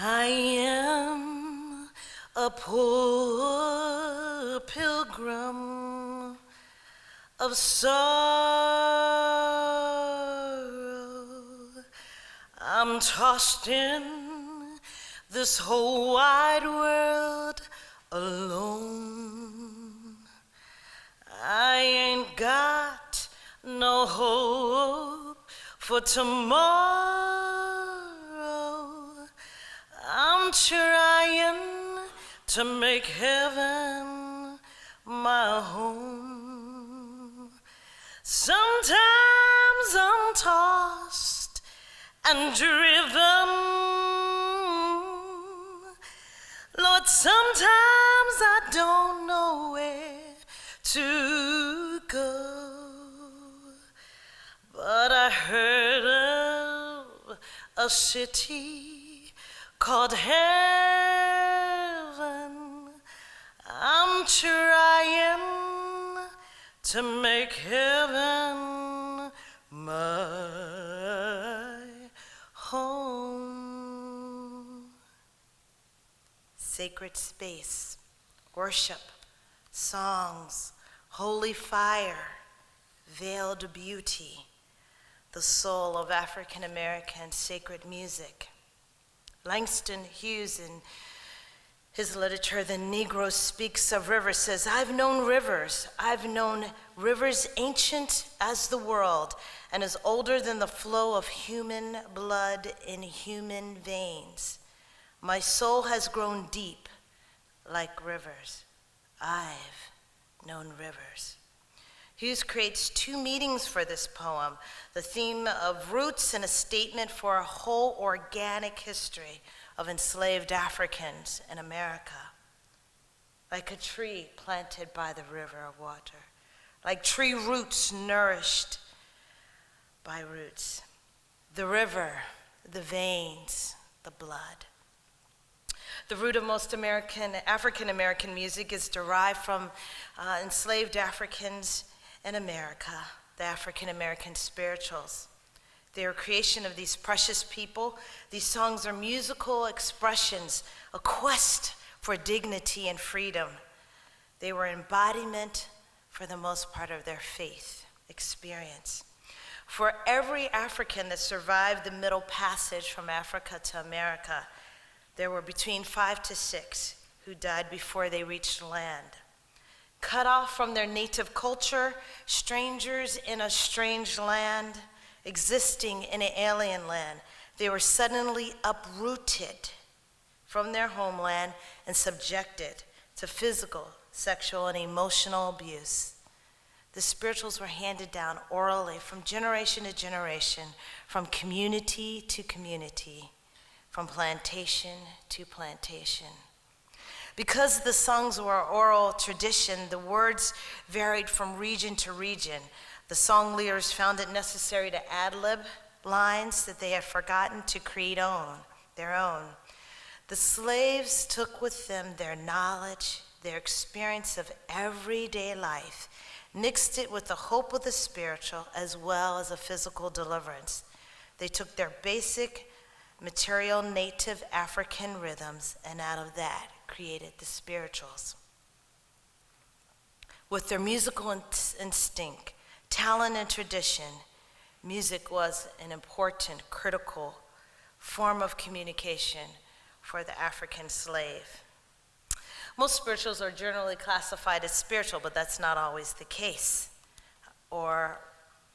I am a poor pilgrim of sorrow. I'm tossed in this whole wide world alone. I ain't got no hope for tomorrow. I'm trying to make heaven my home. Sometimes I'm tossed and driven. Lord, sometimes I don't know where to go. But I heard of a city called heaven. I'm trying to make heaven my home. Sacred space, worship, songs, holy fire, veiled beauty, the soul of African American sacred music. Langston Hughes, in his literature, The Negro Speaks of Rivers, says, I've known rivers ancient as the world and as older than the flow of human blood in human veins. My soul has grown deep like rivers. I've known rivers. Hughes creates two meanings for this poem, the theme of roots and a statement for a whole organic history of enslaved Africans in America. Like a tree planted by the river of water, like tree roots nourished by roots. The river, the veins, the blood. The root of most African American music is derived from enslaved Africans in America, the African American spirituals. They are a creation of these precious people. These songs are musical expressions, a quest for dignity and freedom. They were embodiment, for the most part, of their faith experience. For every African that survived the Middle Passage from Africa to America, there were between 5 to 6 who died before they reached land. Cut off from their native culture, strangers in a strange land, existing in an alien land, they were suddenly uprooted from their homeland and subjected to physical, sexual, and emotional abuse. The spirituals were handed down orally from generation to generation, from community to community, from plantation to plantation. Because the songs were oral tradition, the words varied from region to region. The song leaders found it necessary to ad-lib lines that they had forgotten to create their own. The slaves took with them their knowledge, their experience of everyday life, mixed it with the hope of the spiritual as well as a physical deliverance. They took their basic material native African rhythms and out of that created the spirituals. With their musical instinct, talent, and tradition, music was an important, critical form of communication for the African slave. Most spirituals are generally classified as spiritual, but that's not always the case. Or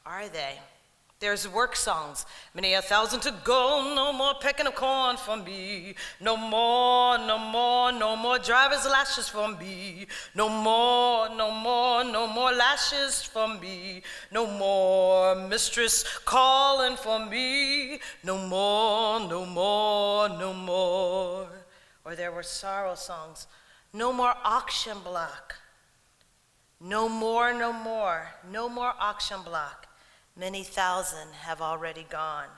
are they? There's work songs, many 1,000 to go, no more pecking of corn for me. No more, no more, no more driver's lashes for me. No more, no more, no more lashes for me. No more mistress calling for me. No more, no more, no more. Or there were sorrow songs. No more auction block. No more, no more, no more auction block. Many thousand have already gone.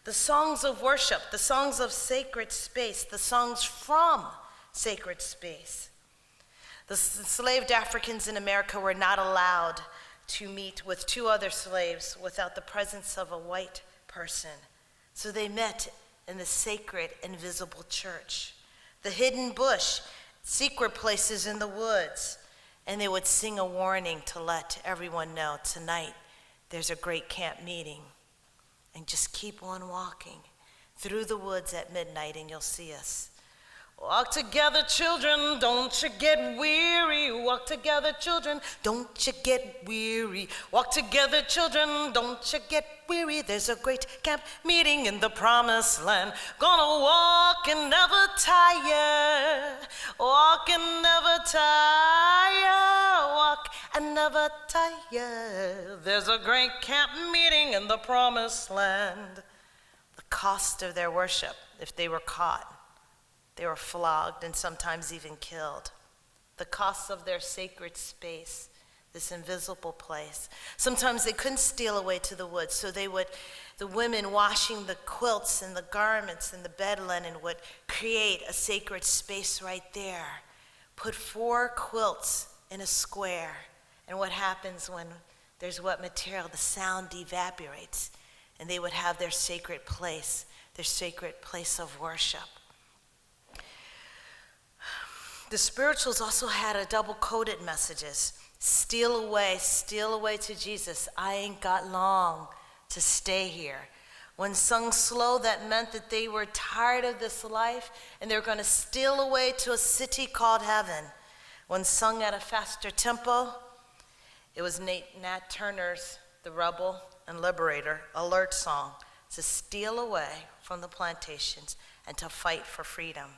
The songs of worship, the songs of sacred space, the songs from sacred space. The enslaved Africans in America were not allowed to meet with two other slaves without the presence of a white person. So they met in the sacred, invisible church, the hidden bush, secret places in the woods. And they would sing a warning to let everyone know, tonight there's a great camp meeting. And just keep on walking through the woods at midnight and you'll see us. Walk together, children, don't you get weary. Walk together, children, don't you get weary. Walk together, children, don't you get weary. There's a great camp meeting in the promised land. Gonna walk and never tire. Walk and never tire. Walk and never tire. There's a great camp meeting in the promised land. The cost of their worship, if they were caught, they were flogged and sometimes even killed. The cost of their sacred space, this invisible place. Sometimes they couldn't steal away to the woods, so the women washing the quilts and the garments and the bed linen would create a sacred space right there. Put 4 quilts in a square, and what happens when there's wet material? The sound evaporates, and they would have their sacred place of worship. The spirituals also had a double-coded messages. Steal away to Jesus. I ain't got long to stay here. When sung slow, that meant that they were tired of this life and they were going to steal away to a city called heaven. When sung at a faster tempo, it was Nat Turner's The Rebel and Liberator alert song, to steal away from the plantations and to fight for freedom.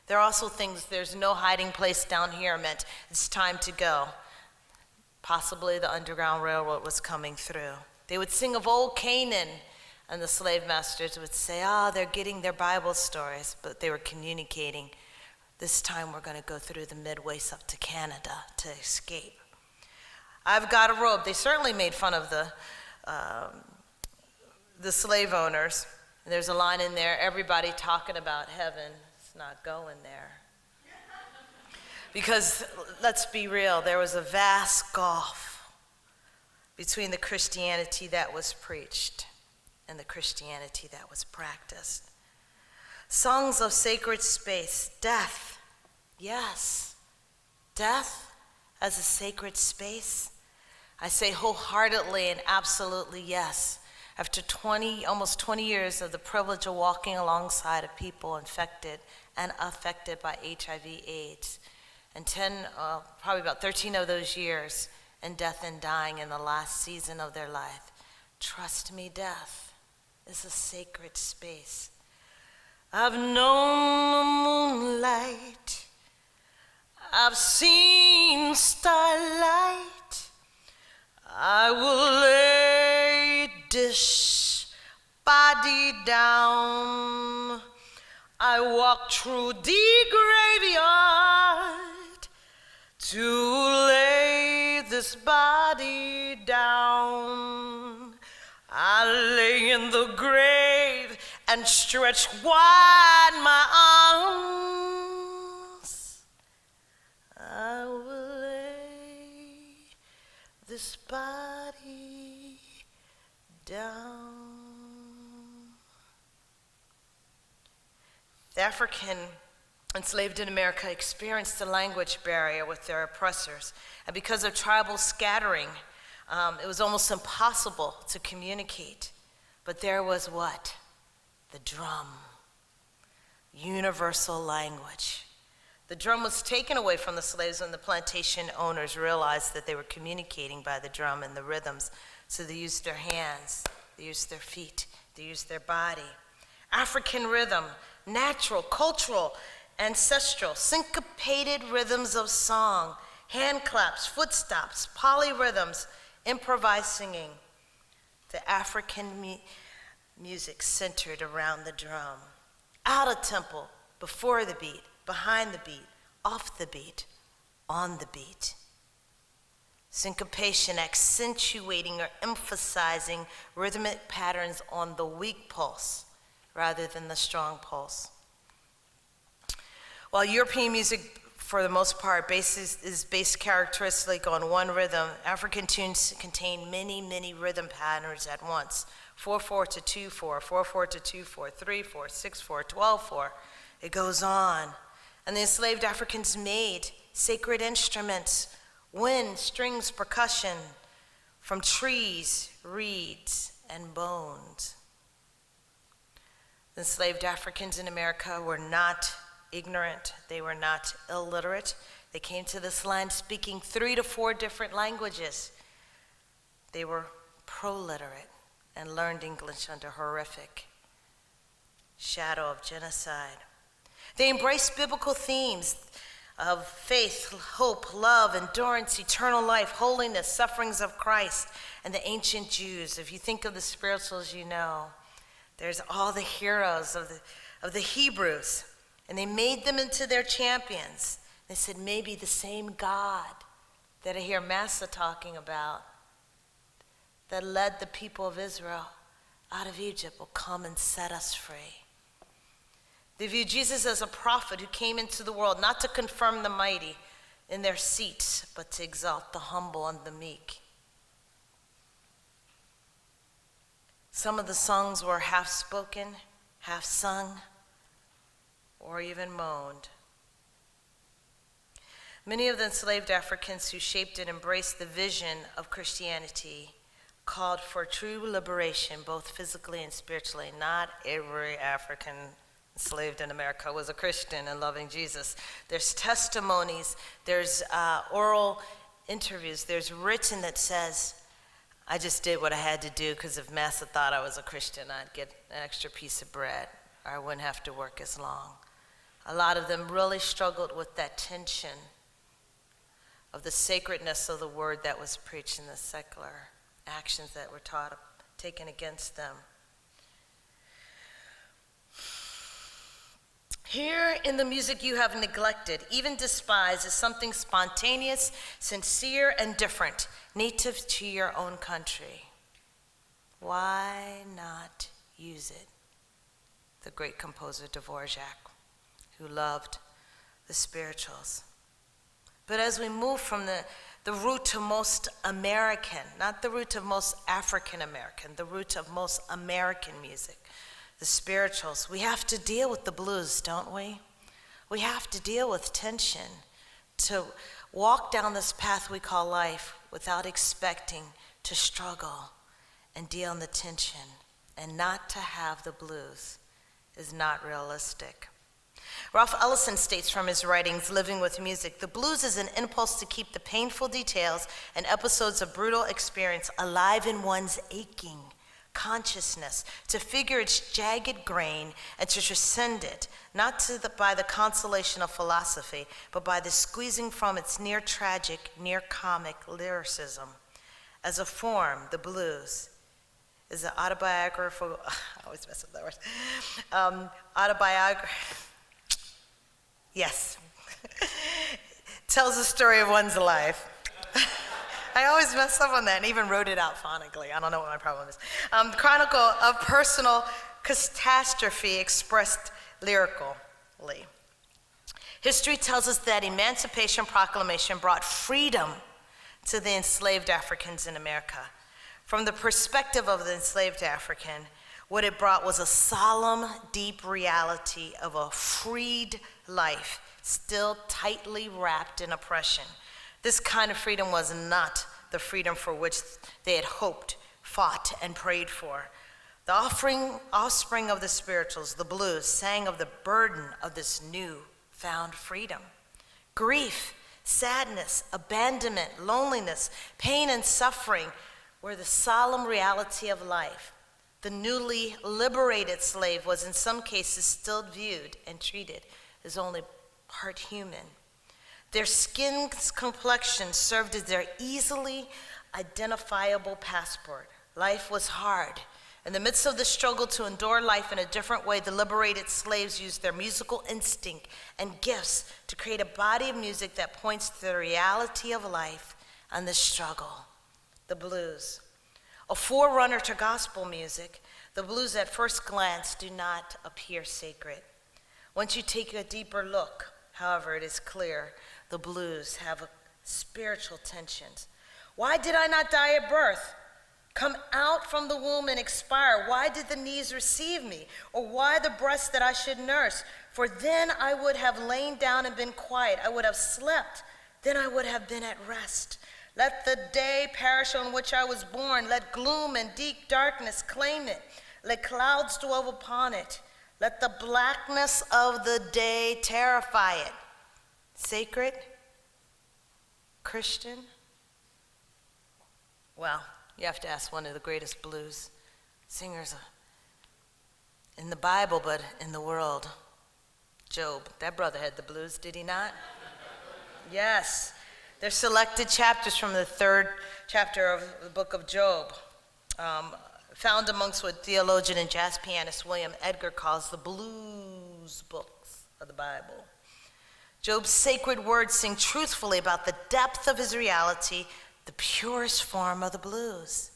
There are also things, there's no hiding place down here, meant it's time to go. Possibly the Underground Railroad was coming through. They would sing of old Canaan, and the slave masters would say, they're getting their Bible stories, but they were communicating, this time we're going to go through the midways up to Canada to escape. I've got a robe. They certainly made fun of the slave owners. There's a line in there, everybody talking about heaven. Not going there. Because let's be real, there was a vast gulf between the Christianity that was preached and the Christianity that was practiced. Songs of sacred space, death, yes, death as a sacred space. I say wholeheartedly and absolutely yes. After almost 20 years of the privilege of walking alongside of people infected and affected by HIV/AIDS, and probably about 13 of those years in death and dying in the last season of their life, trust me, death is a sacred space. I've known the moonlight, I've seen starlight, I will lay this body down. I walk through the graveyard to lay this body down. I lay in the grave and stretch wide my arms. I will lay this body down. The African enslaved in America experienced a language barrier with their oppressors. And because of tribal scattering, it was almost impossible to communicate. But there was what? The drum. Universal language. The drum was taken away from the slaves when the plantation owners realized that they were communicating by the drum and the rhythms. So they used their hands, they used their feet, they used their body. African rhythm, natural, cultural, ancestral, syncopated rhythms of song, hand claps, footsteps, polyrhythms, improvised singing. The African music centered around the drum. Out of tempo, before the beat, behind the beat, off the beat, on the beat. Syncopation accentuating or emphasizing rhythmic patterns on the weak pulse rather than the strong pulse. While European music for the most part, is based characteristically on one rhythm. African tunes contain many, many rhythm patterns at once. 4/4 to 2/4, 4/4 to 2/4, 3/4, 6/4, 12/4. It goes on. And the enslaved Africans made sacred instruments, wind, strings, percussion, from trees, reeds, and bones. The enslaved Africans in America were not ignorant. They were not illiterate. They came to this land speaking 3 to 4 different languages. They were proliterate and learned English under horrific shadow of genocide. They embraced biblical themes of faith, hope, love, endurance, eternal life, holiness, sufferings of Christ, and the ancient Jews. If you think of the spirituals, you know, there's all the heroes of the Hebrews, and they made them into their champions. They said, maybe the same God that I hear Massa talking about, that led the people of Israel out of Egypt, will come and set us free. They viewed Jesus as a prophet who came into the world not to confirm the mighty in their seats, but to exalt the humble and the meek. Some of the songs were half spoken, half sung, or even moaned. Many of the enslaved Africans who shaped and embraced the vision of Christianity called for true liberation, both physically and spiritually. Not every African enslaved in America was a Christian and loving Jesus. There's testimonies, there's oral interviews, there's written that says, I just did what I had to do because if Massa thought I was a Christian, I'd get an extra piece of bread, or I wouldn't have to work as long. A lot of them really struggled with that tension of the sacredness of the word that was preached and the secular actions that were taken against them. Here in the music you have neglected, even despised, is something spontaneous, sincere, and different, native to your own country. Why not use it? The great composer Dvorak, who loved the spirituals. But as we move from the root to most American, not the root of most African American, the root of most American music, the spirituals, we have to deal with the blues, don't we? We have to deal with tension, to walk down this path we call life without expecting to struggle and deal in the tension, and not to have the blues is not realistic. Ralph Ellison states from his writings, Living with Music, the blues is an impulse to keep the painful details and episodes of brutal experience alive in one's aching consciousness, to figure its jagged grain and to transcend it, not by the consolation of philosophy, but by the squeezing from its near tragic, near comic lyricism. As a form, the blues is an autobiographical, I always mess up that word, autobiography, yes, tells the story of one's life. I always mess up on that and even wrote it out phonically. I don't know what my problem is. Chronicle of personal catastrophe expressed lyrically. History tells us that Emancipation Proclamation brought freedom to the enslaved Africans in America. From the perspective of the enslaved African, what it brought was a solemn, deep reality of a freed life, still tightly wrapped in oppression. This kind of freedom was not the freedom for which they had hoped, fought, and prayed for. The offspring of the spirituals, the blues, sang of the burden of this new found freedom. Grief, sadness, abandonment, loneliness, pain, and suffering were the solemn reality of life. The newly liberated slave was in some cases still viewed and treated as only part human. Their skin's complexion served as their easily identifiable passport. Life was hard. In the midst of the struggle to endure life in a different way, the liberated slaves used their musical instinct and gifts to create a body of music that points to the reality of life and the struggle. The blues. A forerunner to gospel music, the blues at first glance do not appear sacred. Once you take a deeper look, However, it is clear the blues have spiritual tensions. Why did I not die at birth? Come out from the womb and expire. Why did the knees receive me? Or why the breast that I should nurse? For then I would have lain down and been quiet. I would have slept. Then I would have been at rest. Let the day perish on which I was born. Let gloom and deep darkness claim it. Let clouds dwell upon it. Let the blackness of the day terrify it. Sacred? Christian? Well, you have to ask one of the greatest blues singers in the Bible, but in the world, Job. That brother had the blues, did he not? Yes. They're selected chapters from the 3rd chapter of the book of Job, found amongst what theologian and jazz pianist William Edgar calls the blues books of the Bible. Job's sacred words sing truthfully about the depth of his reality, the purest form of the blues.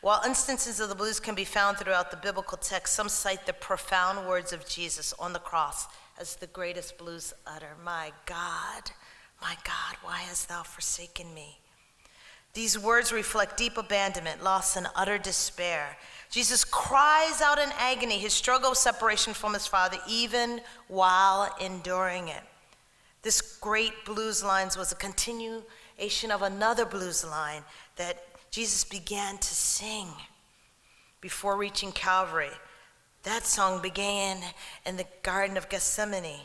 While instances of the blues can be found throughout the biblical text, some cite the profound words of Jesus on the cross as the greatest blues utter. My God, why hast thou forsaken me? These words reflect deep abandonment, loss, and utter despair. Jesus cries out in agony his struggle of separation from his Father, even while enduring it. This great blues lines was a continuation of another blues line that Jesus began to sing before reaching Calvary. That song began in the Garden of Gethsemane.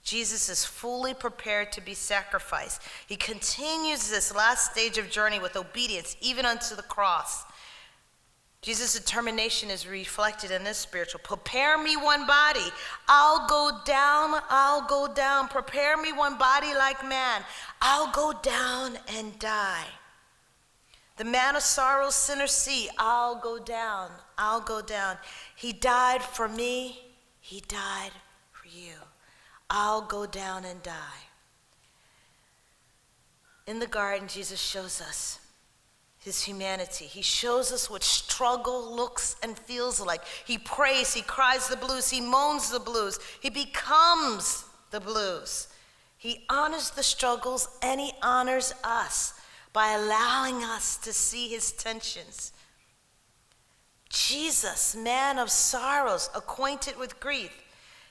Jesus is fully prepared to be sacrificed. He continues this last stage of journey with obedience, even unto the cross. Jesus' determination is reflected in this spiritual. Prepare me one body. I'll go down. Prepare me one body like man. I'll go down and die. The man of sorrows, sinner, see, I'll go down. He died for me. He died for you. I'll go down and die. In the garden, Jesus shows us his humanity. He shows us what struggle looks and feels like. He prays, he cries the blues, he moans the blues, he becomes the blues. He honors the struggles and he honors us by allowing us to see his tensions. Jesus, man of sorrows, acquainted with grief,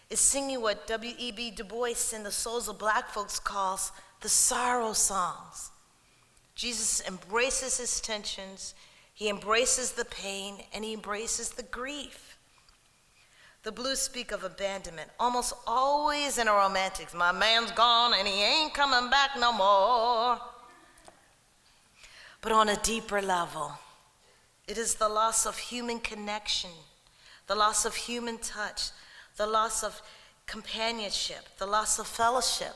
is singing what W.E.B. Du Bois in the Souls of Black Folks calls the sorrow songs. Jesus embraces his tensions, he embraces the pain, and he embraces the grief. The blues speak of abandonment, almost always in a romantic. My man's gone and he ain't coming back no more. But on a deeper level, it is the loss of human connection, the loss of human touch, the loss of companionship, the loss of fellowship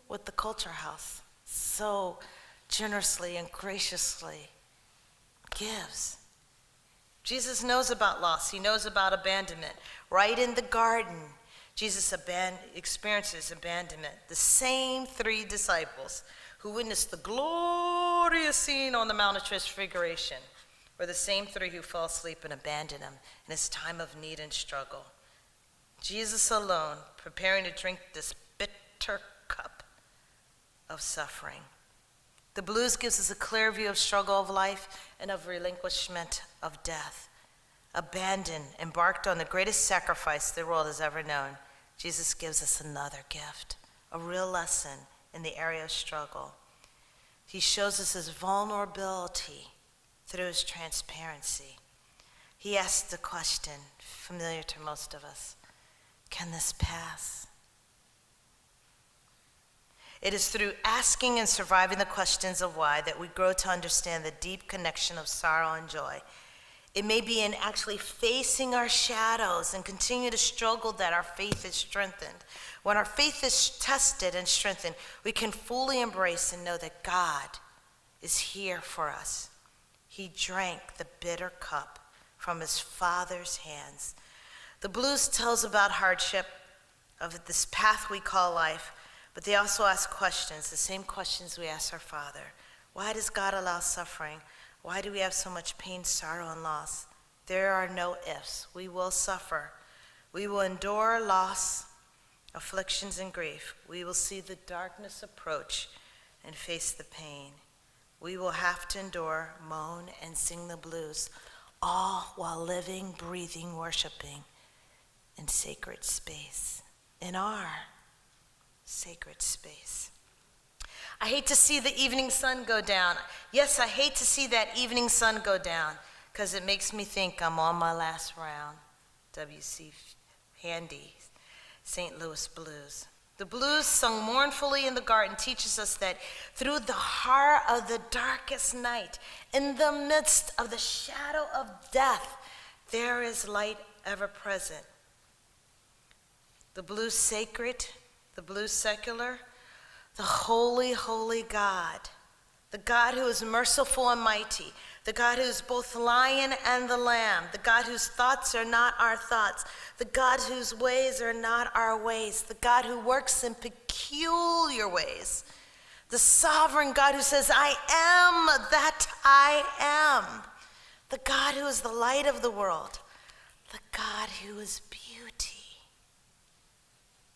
with the culture house so generously and graciously gives. Jesus knows about loss. He knows about abandonment. Right in the garden, Jesus experiences abandonment. The same 3 disciples who witnessed the glorious scene on the Mount of Transfiguration were the same 3 who fell asleep and abandoned him in his time of need and struggle. Jesus alone, preparing to drink this bitter cup of suffering. The blues gives us a clear view of struggle of life and of relinquishment of death. Abandoned, embarked on the greatest sacrifice the world has ever known, Jesus gives us another gift, a real lesson in the area of struggle. He shows us his vulnerability through his transparency. He asks the question, familiar to most of us, can this pass? It is through asking and surviving the questions of why that we grow to understand the deep connection of sorrow and joy. It may be in actually facing our shadows and continue to struggle that our faith is strengthened. When our faith is tested and strengthened, we can fully embrace and know that God is here for us. He drank the bitter cup from his Father's hands. The blues tells about hardship of this path we call life, but they also ask questions, the same questions we ask our Father. Why does God allow suffering? Why do we have so much pain, sorrow, and loss? There are no ifs. We will suffer. We will endure loss afflictions and grief. We will see the darkness approach and face the pain. We will have to endure, moan, and sing the blues, all while living, breathing, worshiping in sacred space, in our sacred space. I hate to see the evening sun go down. Yes, I hate to see that evening sun go down, because it makes me think I'm on my last round. W.C. Handy, St. Louis Blues. The blues, sung mournfully in the garden, teaches us that through the heart of the darkest night, in the midst of the shadow of death, there is light ever present. The blues sacred, the blues secular, the holy, holy God, the God who is merciful and mighty, the God who is both lion and the lamb, the God whose thoughts are not our thoughts, the God whose ways are not our ways, the God who works in peculiar ways, the sovereign God who says, I am that I am, the God who is the light of the world, the God who is beauty,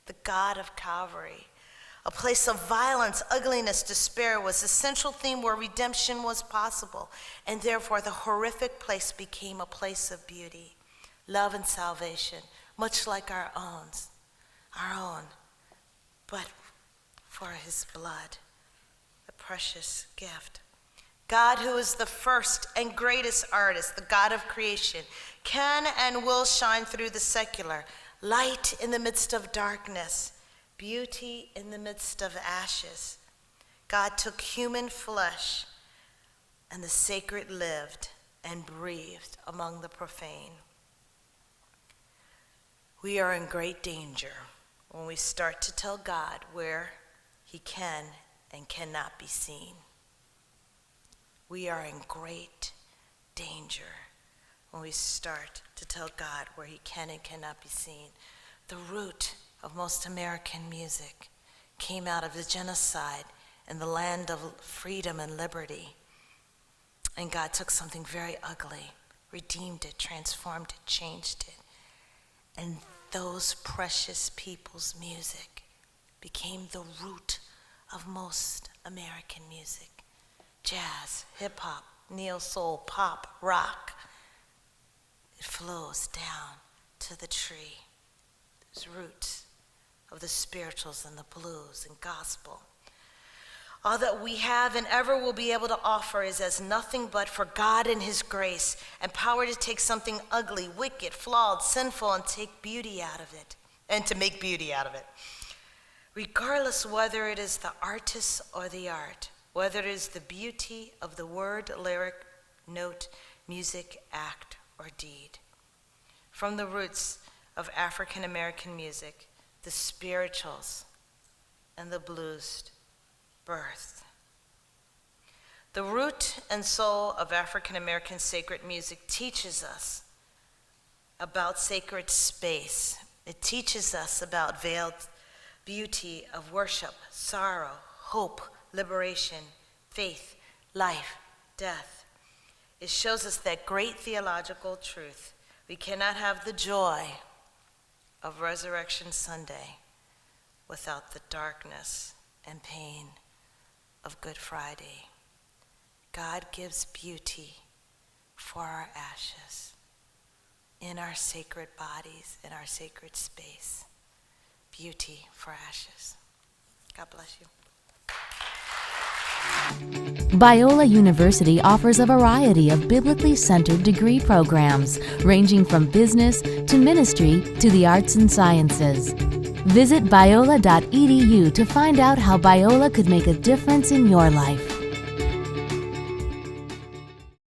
the God of Calvary. A place of violence, ugliness, despair was the central theme where redemption was possible, and therefore the horrific place became a place of beauty, love, and salvation, much like our own, but for his blood, the precious gift. God, who is the first and greatest artist, the God of creation, can and will shine through the secular, light in the midst of darkness, beauty in the midst of ashes. God took human flesh, and the sacred lived and breathed among the profane. We are in great danger when we start to tell God where he can and cannot be seen. We are in great danger when we start to tell God where he can and cannot be seen. The root of most American music came out of the genocide in the land of freedom and liberty. And God took something very ugly, redeemed it, transformed it, changed it. And those precious people's music became the root of most American music. Jazz, hip hop, neo soul, pop, rock. It flows down to the tree. There's roots of the spirituals and the blues and gospel. All that we have and ever will be able to offer is as nothing but for God and his grace and power to take something ugly, wicked, flawed, sinful, and take beauty out of it, and to make beauty out of it. Regardless whether it is the artist or the art, whether it is the beauty of the word, lyric, note, music, act, or deed. From the roots of African American music, the spirituals and the blues birthed. The root and soul of African American sacred music teaches us about sacred space. It teaches us about veiled beauty of worship, sorrow, hope, liberation, faith, life, death. It shows us that great theological truth. We cannot have the joy of Resurrection Sunday without the darkness and pain of Good Friday. God gives beauty for our ashes, in our sacred bodies, in our sacred space. Beauty for ashes. God bless you. Biola University offers a variety of biblically centered degree programs, ranging from business to ministry to the arts and sciences. Visit biola.edu to find out how Biola could make a difference in your life.